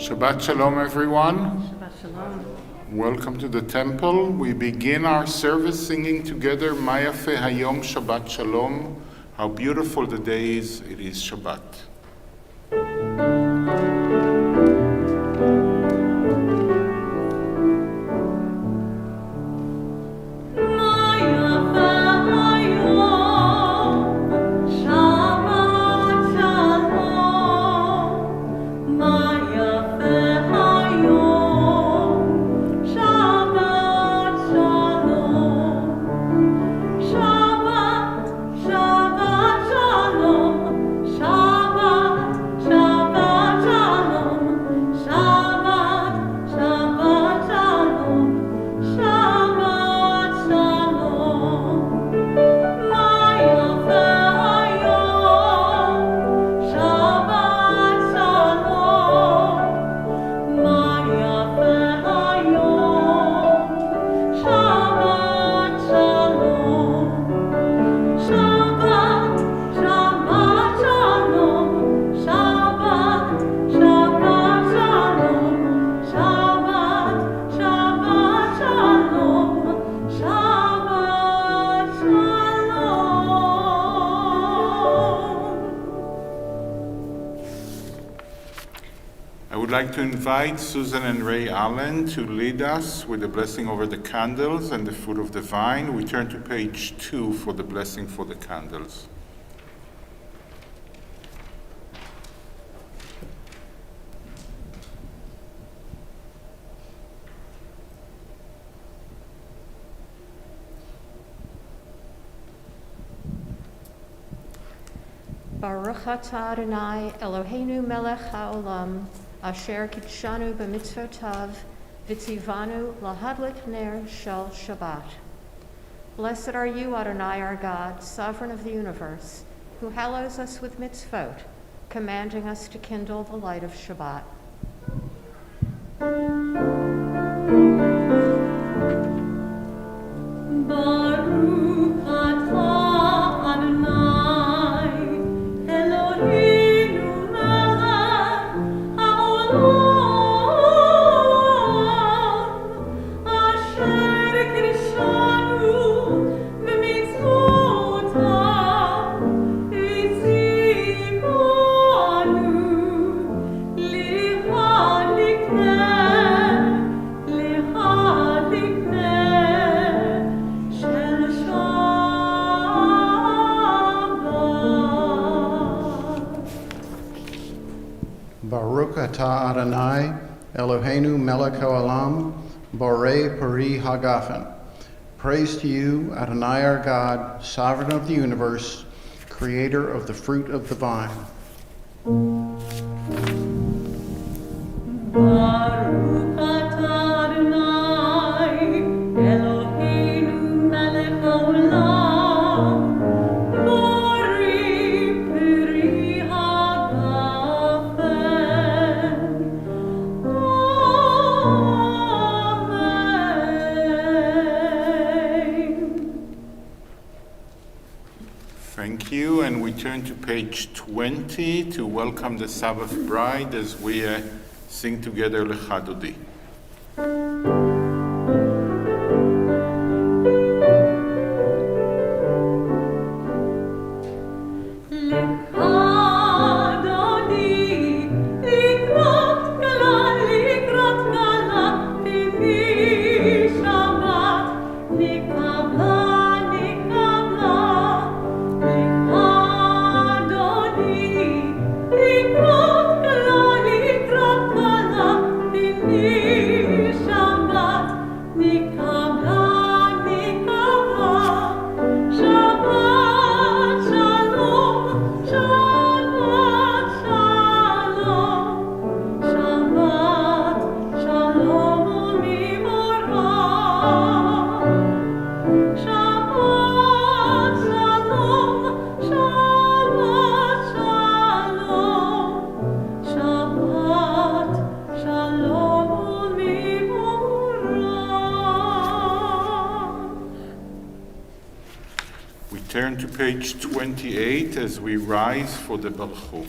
Shabbat Shalom, everyone. Shabbat Shalom. Welcome to the temple. We begin our service singing together, Ma Yafeh Hayom Shabbat Shalom. How beautiful the day is, it is Shabbat. I would like to invite Susan and Ray Allen to lead us with the blessing over the candles and the fruit of the vine. We turn to page 2 for the blessing for the candles. Baruch atah Adonai Eloheinu melech haolam asher kitshanu b'mitzvotav v'tzivanu lahadlik ner shel Shabbat. Blessed are you, Adonai our God, sovereign of the universe, who hallows us with mitzvot, commanding us to kindle the light of Shabbat. Baruch atah Adonai Baruch atah Adonai, Eloheinu melech haolam, borei peri hagafen. Praise to you, Adonai our God, sovereign of the universe, creator of the fruit of the vine. Baruch atah Adonai, Eloheinu melech haolam, borei peri hagafen. Thank you, and we turn to page 20 to welcome the Sabbath bride as we sing together Lecha Dodi. Turn to page 28 as we rise for the Berlow.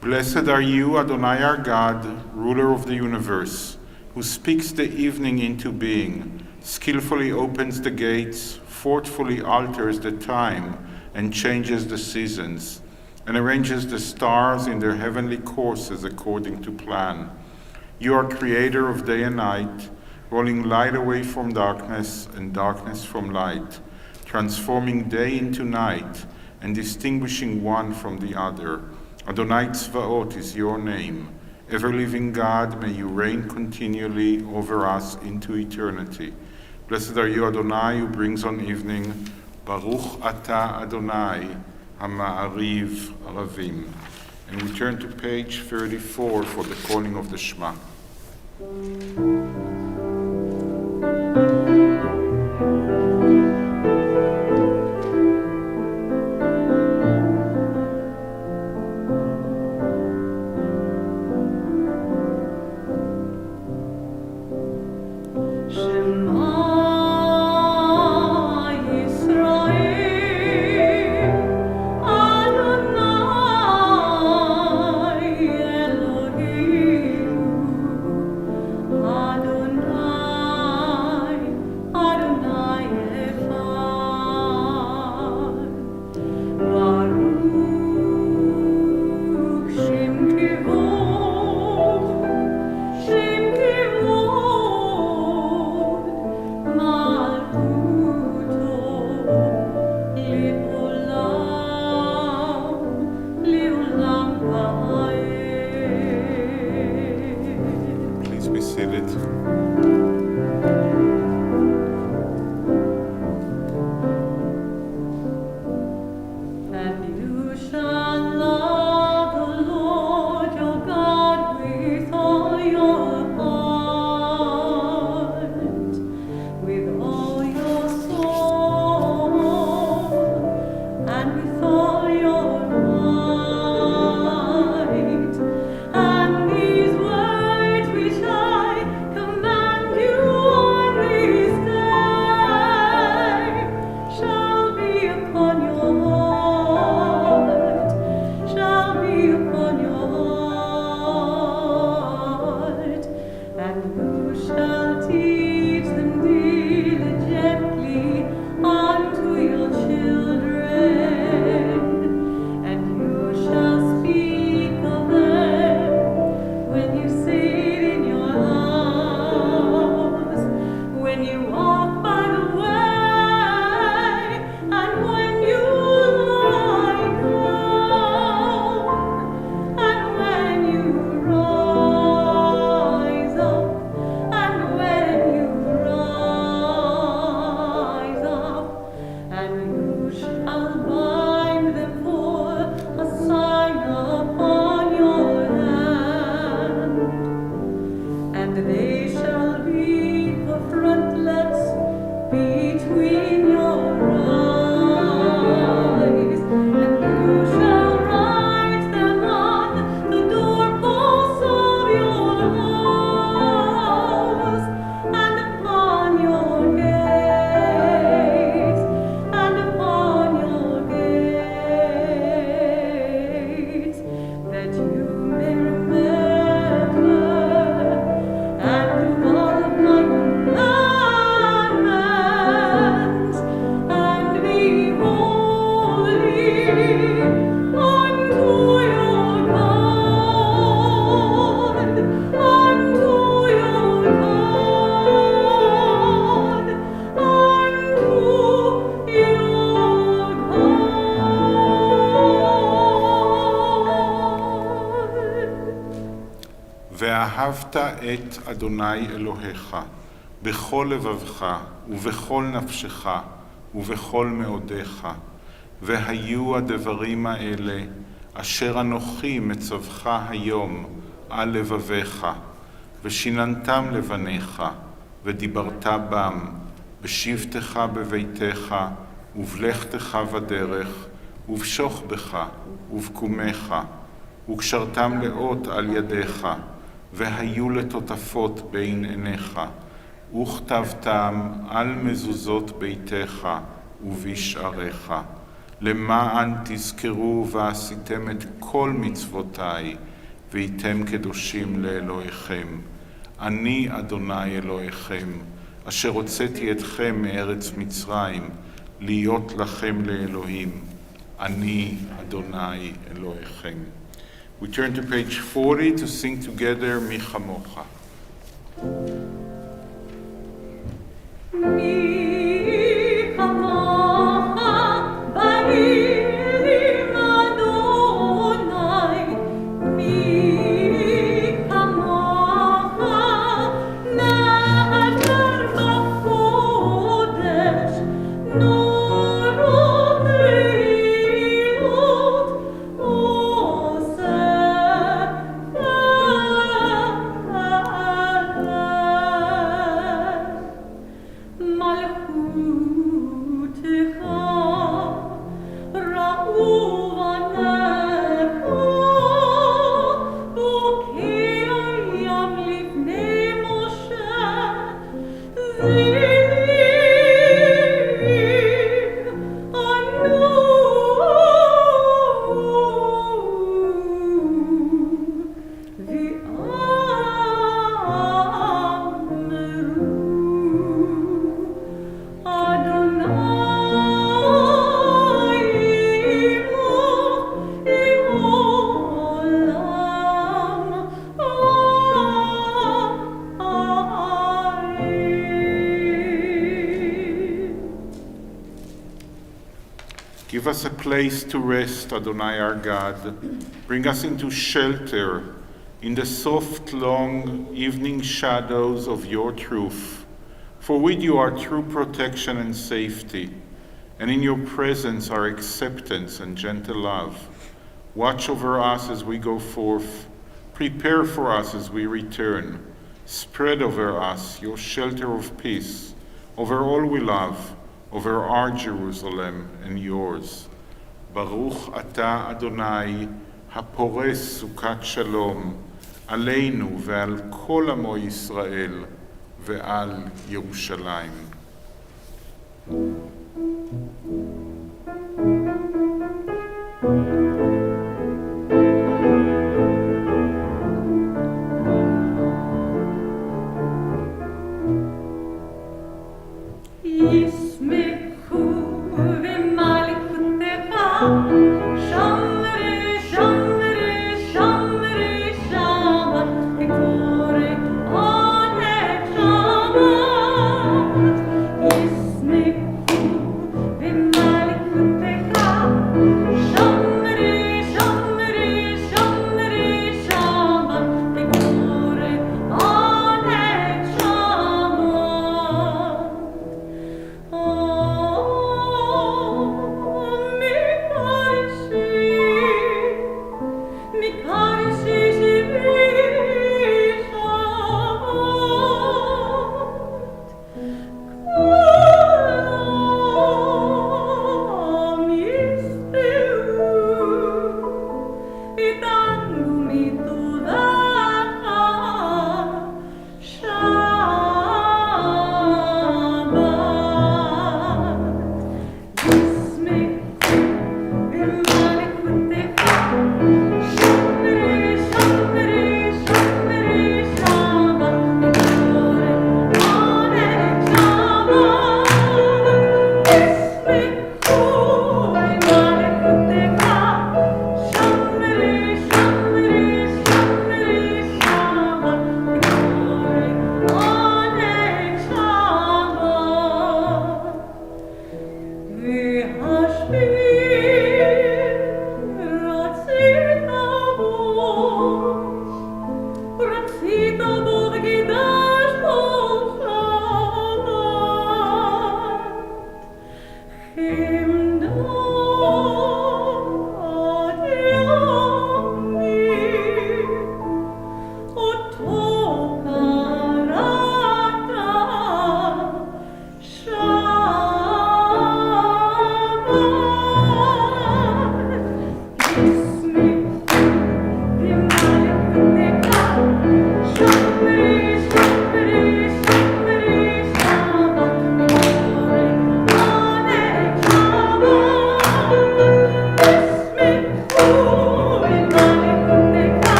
Blessed are you, Adonai our God, ruler of the universe, who speaks the evening into being, skillfully opens the gates, forcefully alters the time, and changes the seasons, and arranges the stars in their heavenly courses according to plan. You are creator of day and night, rolling light away from darkness and darkness from light, transforming day into night and distinguishing one from the other. Adonai Tzvaot is your name. Ever-living God, may you reign continually over us into eternity. Blessed are you, Adonai, who brings on evening. Baruch Ata Adonai, HaMa'ariv Aravim. And we turn to page 34 for the calling of the Shema. ואהבת את אדוני אלוהיך בכל לבבך ובכל נפשך ובכל מאודיך. והיו הדברים האלה אשר אנוכי מצווך היום על לבביך, ושיננתם לבניך, ודיברת בם, בשבתך בביתך, ובלכתך בדרך, ובשוכבך, ובקומך, וקשרתם לאות על ידיך, והיו לטוטפות בין עיניך, וכתבתם על מזוזות ביתך ובשעריך. למען תזכרו ועשיתם את כל מצוותיי, והייתם קדושים לאלוהיכם. אני אדוני אלוהיכם, אשר הוצאתי אתכם מארץ מצרים, להיות לכם לאלוהים. אני אדוני אלוהיכם. We turn to page 40 to sing together מי כמוך. מי כמוך באלים אדוני, מי כמוך נהדר בקודש, נור ובריאות עושה מלכותך ראו בניך, וקיים לפני משה זיווים ענו, Give us a place to rest, Adonai our God. Bring us into shelter in the soft, long evening shadows of your truth. For with you are true protection and safety, and in your presence are acceptance and gentle love. Watch over us as we go forth. Prepare for us as we return. Spread over us your shelter of peace, over all we love, over our Jerusalem and yours. Baruch ata Adonai, הפורס סוכת שלום, עלינו ועל כל עמו ישראל ועל ירושלים. ישמחו במלכותך, שמרי שמרי שמרי שבת, תקורי עונג שבת. ישמחו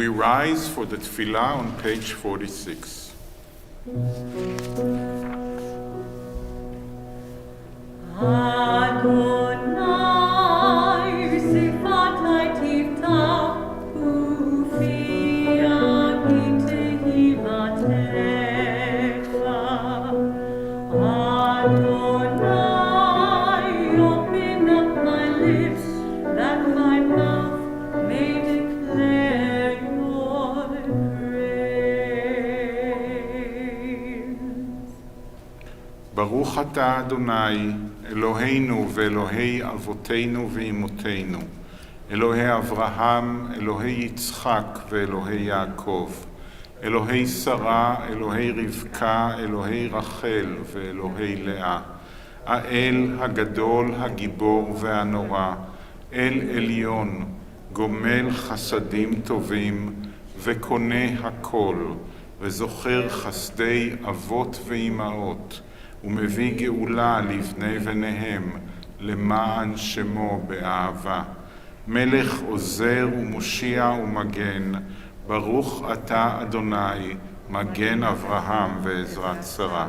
we rise for the tefillah on page 46. Adonai, sifatai tiftach, ufiagi tehilatecha. Adonai, open up my lips, that my mouth may declare your praise. ברוך אתה אדוני, אלוהינו ואלוהי אבותינו ואמותינו, אלוהי אברהם, אלוהי יצחק ואלוהי יעקב, אלוהי שרה, אלוהי רבקה, אלוהי רחל ואלוהי לאה, האל הגדול, הגיבור והנורא, אל עליון, גומל חסדים טובים וקונה הכל, וזוכר חסדי אבות ואימהות, ומביא גאולה לבני בניהם, למען שמו באהבה. מלך עוזר ומושיע ומגן, ברוך אתה אדוני, מגן אברהם ועזרת שרה.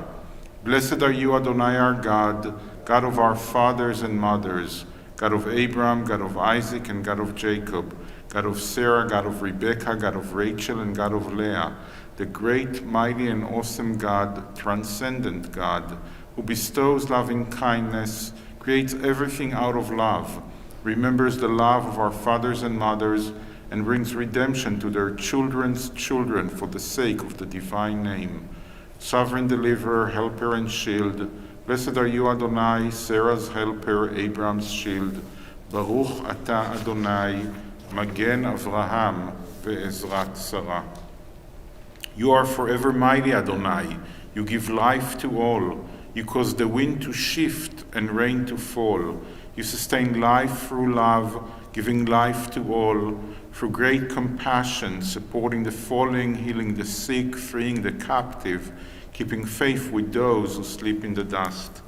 Blessed are you, Adonai, our God, God of our fathers and mothers, God of Abraham, God of Isaac, and God of Jacob, God of Sarah, God of Rebekah, God of Rachel, and God of Leah, the great, mighty, and awesome God, transcendent God, who bestows loving kindness, creates everything out of love, remembers the love of our fathers and mothers, and brings redemption to their children's children for the sake of the divine name. Sovereign deliverer, helper, and shield, blessed are you, Adonai, Sarah's helper, Abraham's shield. Baruch ata Adonai, Magen Avraham ve'ezrat Sarah. You are forever mighty, Adonai. You give life to all. You cause the wind to shift and rain to fall. You sustain life through love, giving life to all. Through great compassion, supporting the falling, healing the sick, freeing the captive, keeping faith with those who sleep in the dust.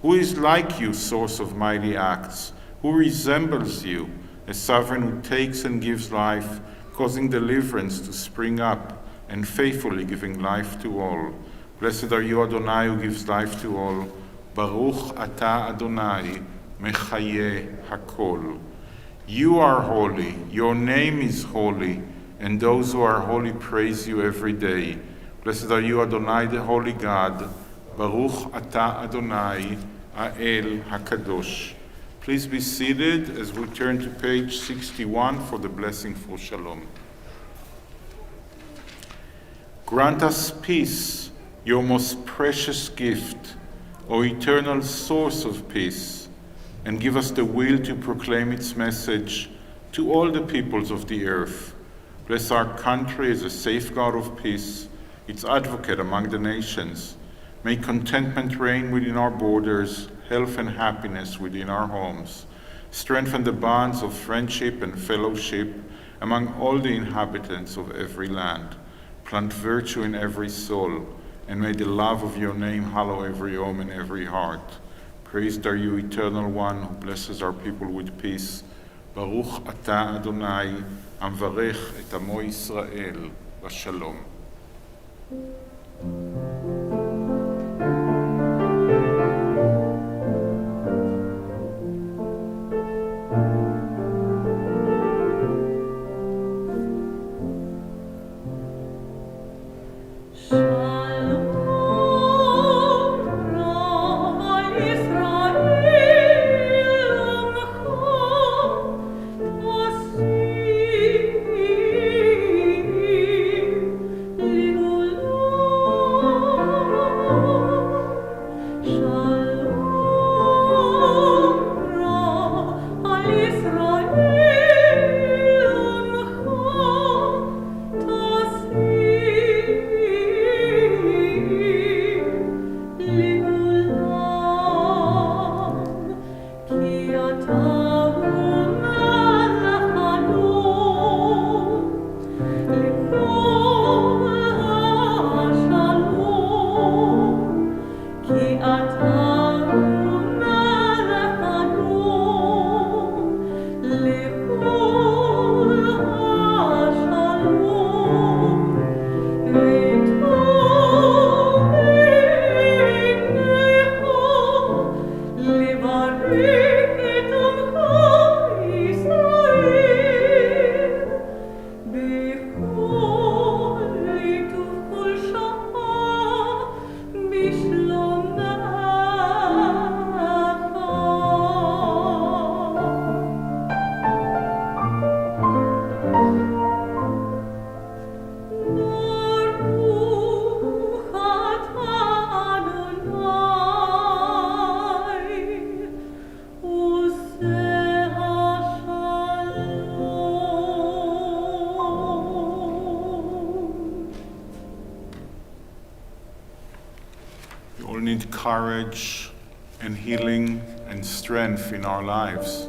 Who is like you, source of mighty acts? Who resembles you, a sovereign who takes and gives life, causing deliverance to spring up, and faithfully giving life to all? Blessed are you, Adonai, who gives life to all. Baruch ata Adonai, mechaye hakol. You are holy, your name is holy, and those who are holy praise you every day. Blessed are you, Adonai, the holy God. Baruch ata Adonai, Ha'el HaKadosh. Please be seated as we turn to page 61 for the blessing for Shalom. Grant us peace, your most precious gift, O eternal source of peace, and give us the will to proclaim its message to all the peoples of the earth. Bless our country as a safeguard of peace, its advocate among the nations. May contentment reign within our borders, health and happiness within our homes. Strengthen the bonds of friendship and fellowship among all the inhabitants of every land. Plant virtue in every soul, and may the love of your name hallow every home and every heart. Praised are you, Eternal One, who blesses our people with peace. Baruch ata Adonai, amvarech et amo Yisrael, bashalom. Shalom, need courage and healing and strength in our lives,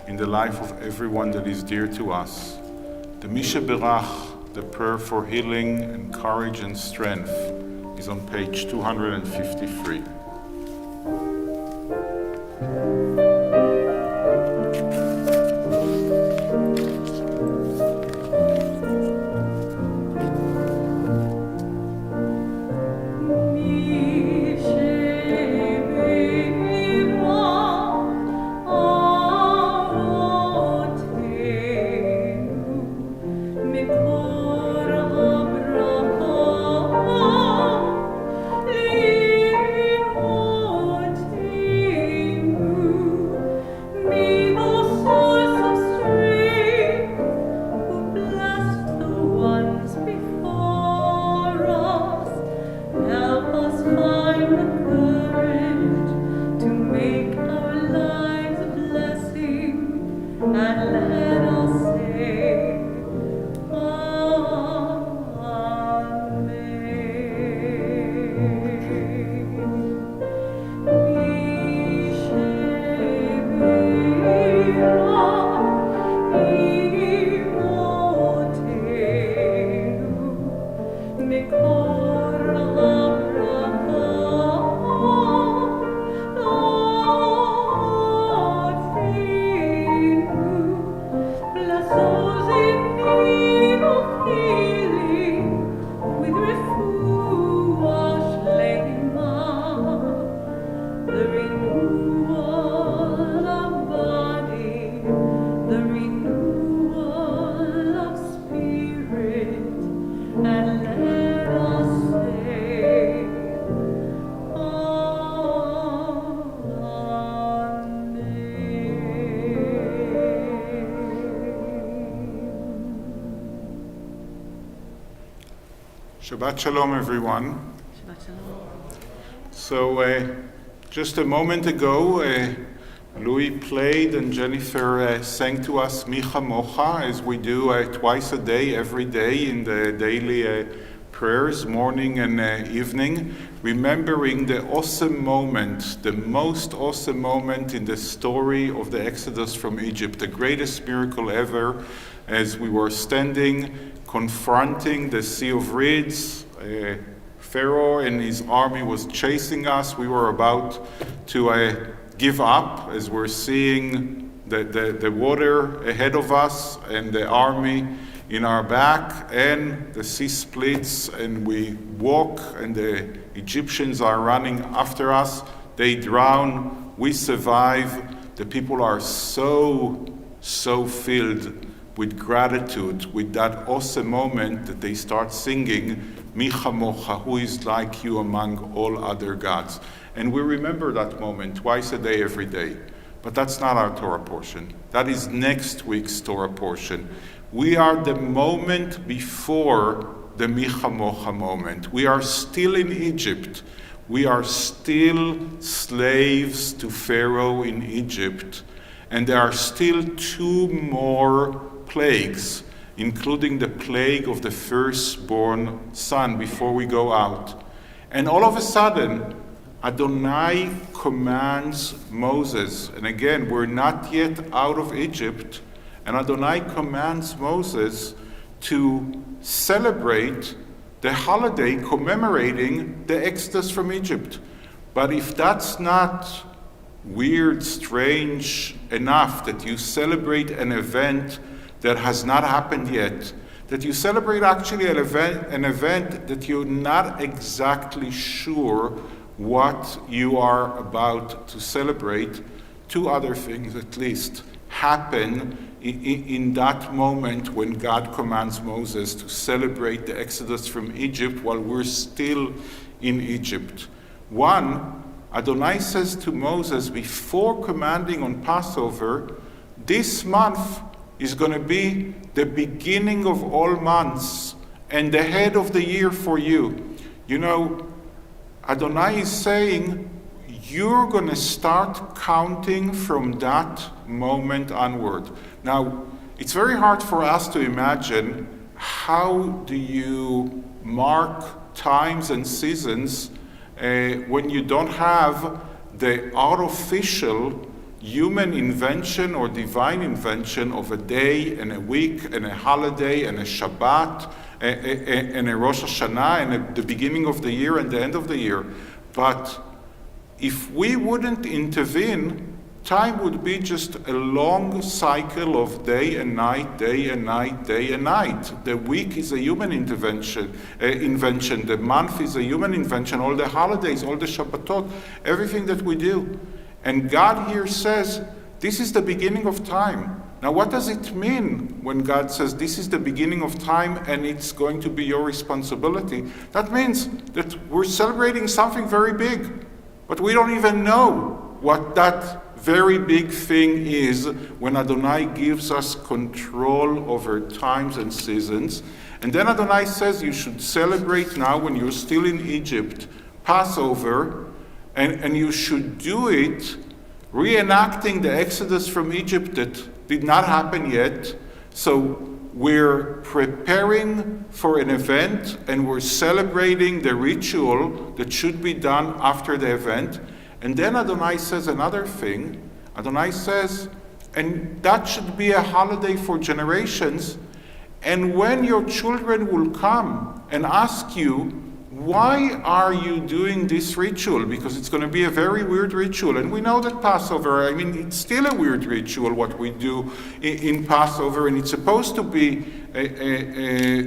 in the life of everyone that is dear to us. The Misha Berach, the prayer for healing and courage and strength, is on page 253. Shabbat Shalom, everyone. Shabbat Shalom. So, just a moment ago, Louie played and Jennifer sang to us Micha Mocha, as we do twice a day, every day in the daily prayers, morning and evening, remembering the awesome moment, the most awesome moment in the story of the Exodus from Egypt, the greatest miracle ever, as we were standing confronting the Sea of Reeds. Pharaoh and his army was chasing us. We were about to give up as we're seeing the water ahead of us and the army in our back, and the sea splits and we walk and the Egyptians are running after us. They drown, we survive. The people are so filled with gratitude, with that awesome moment that they start singing, Micha Mocha, who is like you among all other gods. And we remember that moment twice a day, every day. But that's not our Torah portion. That is next week's Torah portion. We are the moment before the Micha Mocha moment. We are still in Egypt. We are still slaves to Pharaoh in Egypt. And there are still 2 more plagues, including the plague of the firstborn son before we go out. And all of a sudden, Adonai commands Moses, and again, we're not yet out of Egypt, and Adonai commands Moses to celebrate the holiday commemorating the Exodus from Egypt. But if that's not weird, strange enough that you celebrate an event that has not happened yet, that you celebrate actually an event that you're not exactly sure what you are about to celebrate, 2 other things at least happen in that moment when God commands Moses to celebrate the Exodus from Egypt while we're still in Egypt. One, Adonai says to Moses before commanding on Passover, this month is going to be the beginning of all months and the head of the year for you. You know, Adonai is saying, you're going to start counting from that moment onward. Now, it's very hard for us to imagine how do you mark times and seasons when you don't have the artificial human invention or divine invention of a day and a week and a holiday and a Shabbat and a Rosh Hashanah and the beginning of the year and the end of the year. But if we wouldn't intervene, time would be just a long cycle of day and night, day and night, day and night. The week is a human invention. The month is a human invention. All the holidays, all the Shabbatot, everything that we do. And God here says, this is the beginning of time. Now, what does it mean when God says this is the beginning of time and it's going to be your responsibility? That means that we're celebrating something very big, but we don't even know what that very big thing is when Adonai gives us control over times and seasons. And then Adonai says you should celebrate now when you're still in Egypt, Passover, and you should do it reenacting the Exodus from Egypt that did not happen yet. So we're preparing for an event and we're celebrating the ritual that should be done after the event. And then Adonai says another thing. Adonai says, and that should be a holiday for generations. And when your children will come and ask you, why are you doing this ritual? Because it's going to be a very weird ritual. And we know that Passover, I mean, it's still a weird ritual, what we do in Passover. And it's supposed to be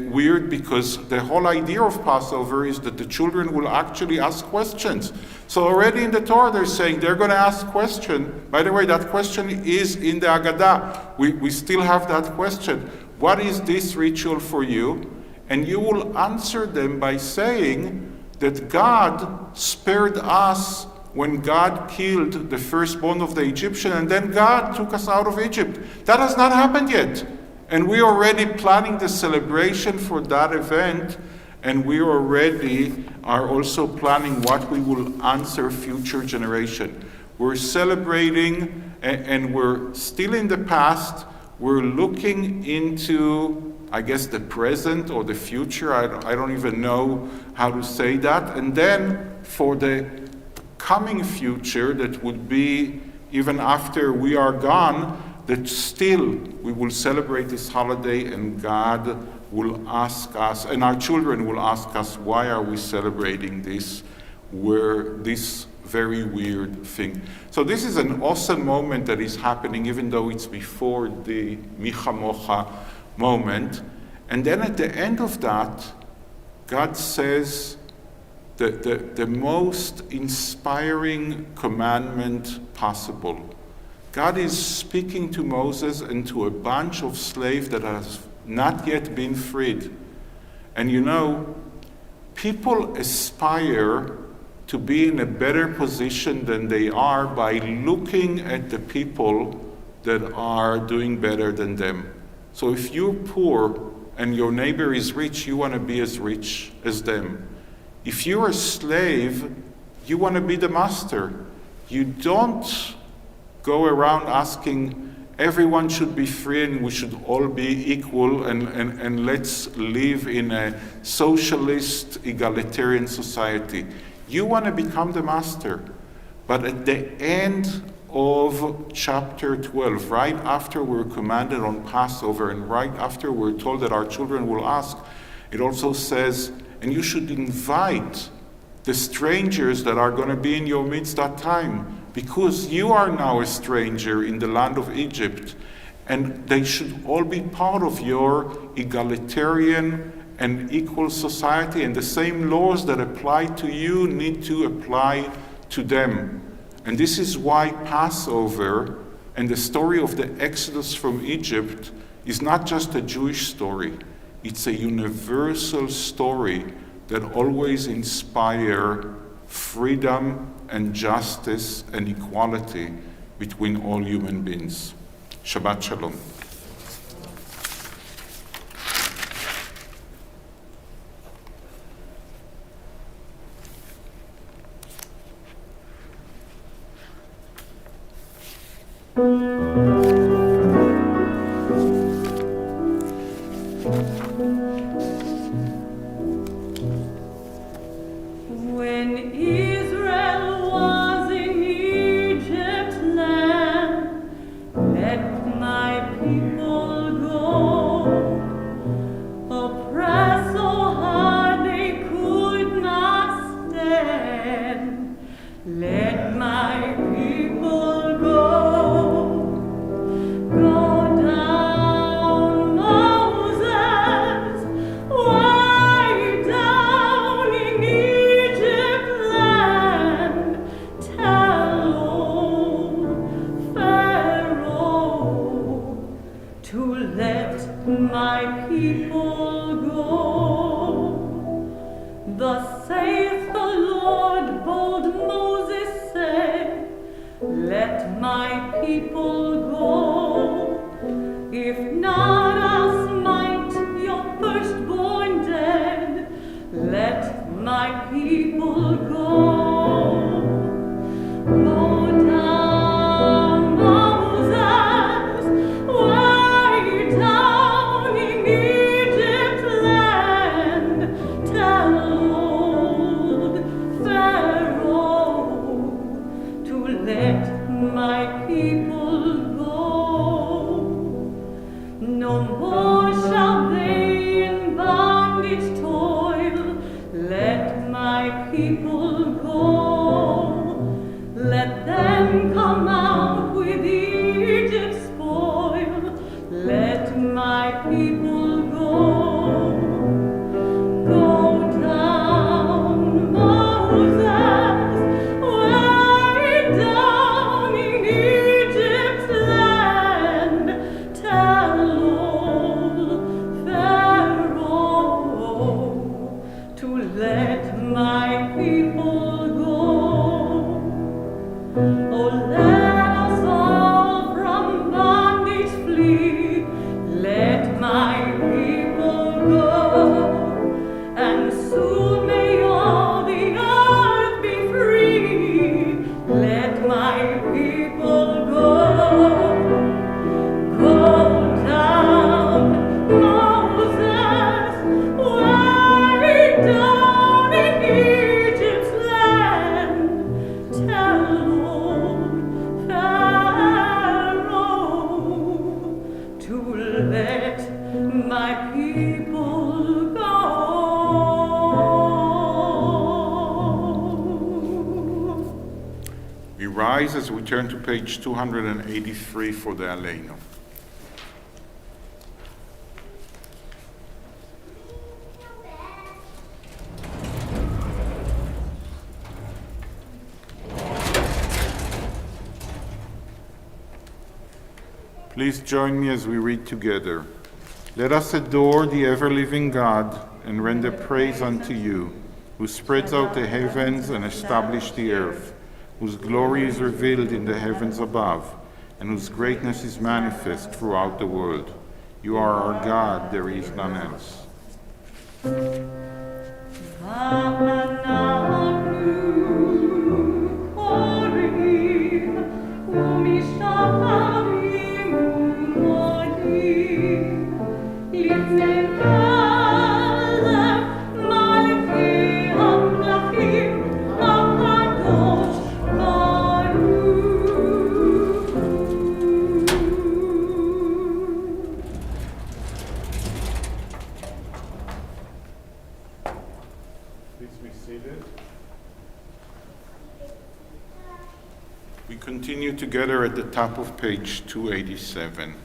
weird because the whole idea of Passover is that the children will actually ask questions. So already in the Torah, they're saying they're going to ask question. By the way, that question is in the Haggadah. We still have that question. What is this ritual for you? And you will answer them by saying that God spared us when God killed the firstborn of the Egyptian, and then God took us out of Egypt. That has not happened yet. And we're already planning the celebration for that event, and we already are also planning what we will answer future generation. We're celebrating, and we're still in the past. We're looking into, I guess, the present or the future. I don't even know how to say that. And then for the coming future, that would be even after we are gone, that still we will celebrate this holiday and God will ask us, and our children will ask us, why are we celebrating this very weird thing? So this is an awesome moment that is happening, even though it's before the Micha Mocha moment. And then at the end of that, God says the most inspiring commandment possible. God is speaking to Moses and to a bunch of slaves that have not yet been freed. And you know, people aspire to be in a better position than they are by looking at the people that are doing better than them. So if you're poor and your neighbor is rich, you want to be as rich as them. If you're a slave, you want to be the master. You don't go around asking everyone should be free and we should all be equal and let's live in a socialist, egalitarian society. You want to become the master. But at the end of chapter 12, right after we're commanded on Passover and right after we're told that our children will ask, it also says, and you should invite the strangers that are going to be in your midst that time, because you are now a stranger in the land of Egypt, and they should all be part of your egalitarian and equal society, and the same laws that apply to you need to apply to them. And this is why Passover and the story of the Exodus from Egypt is not just a Jewish story. It's a universal story that always inspires freedom and justice and equality between all human beings. Shabbat Shalom. When Thus saith the Lord, bold Moses said, let my people go. If not, I'll smite your firstborn dead. Let my people go. Go down, Moses, way down in Egypt land. Tell old Pharaoh to let my people go. No more shall they in bondage toil. Let my people go. Let them come out with Egypt's spoil. Let my people go. Go down, Moses, way down in Egypt's land. Tell old Pharaoh to let my people go. Oh, let us all from bondage flee. Let my people go. And soon may all the earth be free. Let my people go. Go down, Moses, way down in Egypt's land. Tell old Pharaoh to let my people go. We rise as we turn to page 283 for the Aleinu. Please join me as we read together. Let us adore the ever-living God and render praise unto you, who spreads out the heavens and established the earth, whose glory is revealed in the heavens above, and whose greatness is manifest throughout the world. You are our God, there is none else. We continue together at the top of page 287.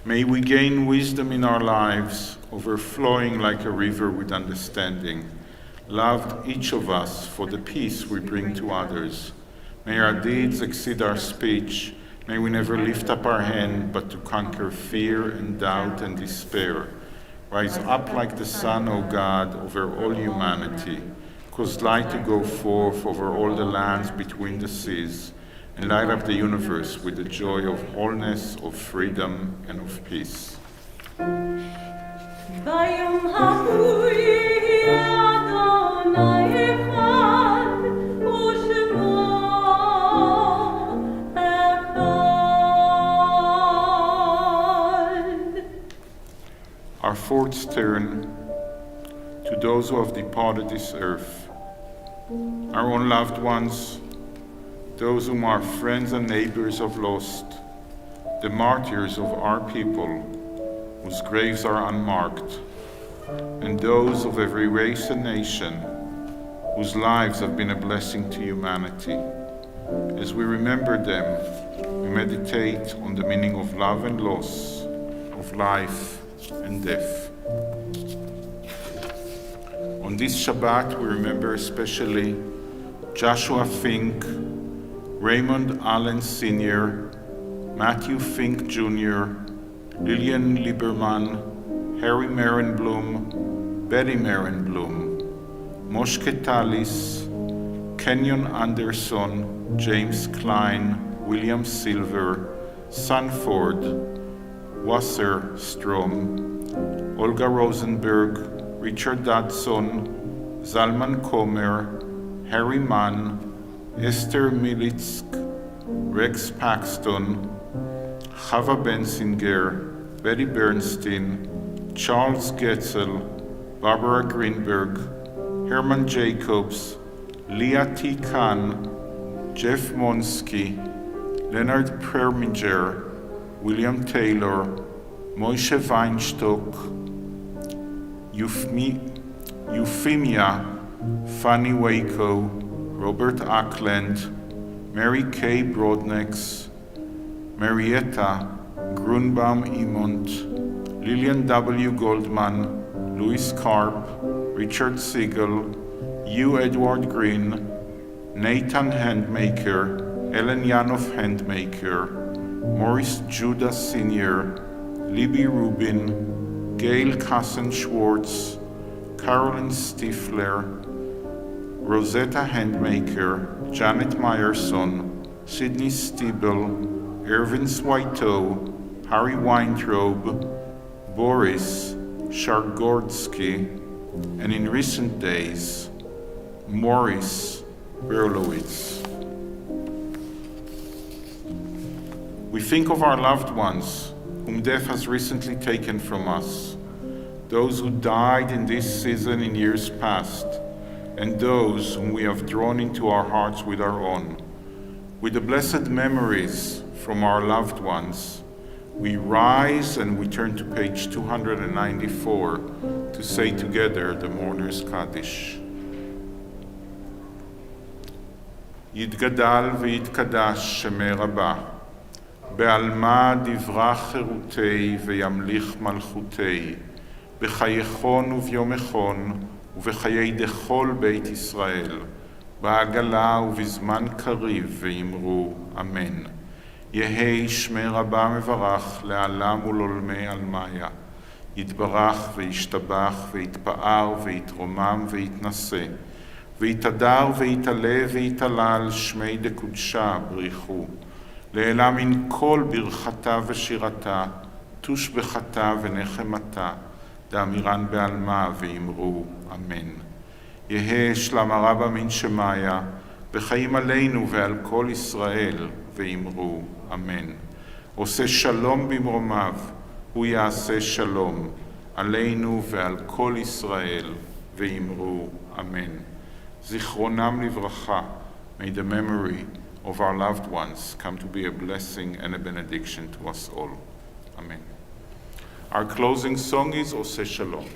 May we gain wisdom in our lives, overflowing like a river with understanding. Loved each of us for the peace we bring to others. May our deeds exceed our speech. May we never lift up our hand, but to conquer fear and doubt and despair. Rise up like the sun, O God, over all humanity. Cause light to go forth over all the lands between the seas, and light up the universe with the joy of wholeness, of freedom, and of peace. Bayom ha'ui Adonai echad, u'shemo echad. Our thoughts turn to those who have departed this earth, our own loved ones, those whom our friends and neighbors have lost, the martyrs of our people, whose graves are unmarked, and those of every race and nation, whose lives have been a blessing to humanity. As we remember them, we meditate on the meaning of love and loss, of life and death. On this Shabbat, we remember especially Joshua Fink, Raymond Allen Sr., Matthew Fink Jr., Lillian Lieberman, Harry Marenblum, Betty Marenblum, Moshe Talis, Kenyon Anderson, James Klein, William Silver, Sanford, Wasser Strom, Olga Rosenberg, Richard Dodson, Zalman Comer, Harry Mann, Esther Militsk, Rex Paxton, Chava Bensinger, Betty Bernstein, Charles Getzel, Barbara Greenberg, Herman Jacobs, Leah T. Kahn, Jeff Monsky, Leonard Perminger, William Taylor, Moshe Weinstock, Euphemia, Fanny Waco, Robert Ackland, Mary Kay Brodnex, Marietta Grunbaum Imont, Lillian W. Goldman, Louis Karp, Richard Siegel, Hugh Edward Green, Nathan Handmaker, Ellen Yanov Handmaker, Maurice Judas Sr., Libby Rubin, Gail Kassen Schwartz, Carolyn Stifler, Rosetta Handmaker, Janet Meyerson, Sidney Stiebel, Irvin Swito, Harry Weintraub, Boris Shargorsky, and in recent days, Morris Berlowitz. We think of our loved ones whom death has recently taken from us, those who died in this season in years past, and those whom we have drawn into our hearts with our own. With the blessed memories from our loved ones, we rise and we turn to page 294 to say together the Mourner's Kaddish. יתגדל ויתקדש שמי רבה, בעלמא דברה חירותי וימליך מלכותי, בחייכון וביומכון ובחיי דכל בית ישראל, בעגלה ובזמן קריב ואמרו אמן. יהי שמי רבה מברך לעלם ולעולמי עלמיה, יתברך וישתבח ויתפאר ויתרומם ויתנשא, ויתהדר ויתעלה ויתעלל שמי דקודשה בריחו, לעילה מן כל ברכתה ושירתה, תושבחתה ונחמתה, דאמירן בעלמה ואמרו אמן. יהא שלמה רבה מן שמיה, וחיים עלינו ועל כל ישראל, ואמרו אמן. עושה שלום במרומיו, הוא יעשה שלום, עלינו ועל כל ישראל, ואמרו אמן. זיכרונם לברכה, may the memory of our loved ones come to be a blessing and a benediction to us all. Amen. Our closing song is Oseh Shalom.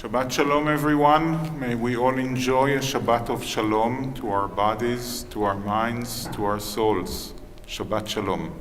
Shabbat Shalom, everyone. May we all enjoy a Shabbat of Shalom to our bodies, to our minds, to our souls. Shabbat Shalom.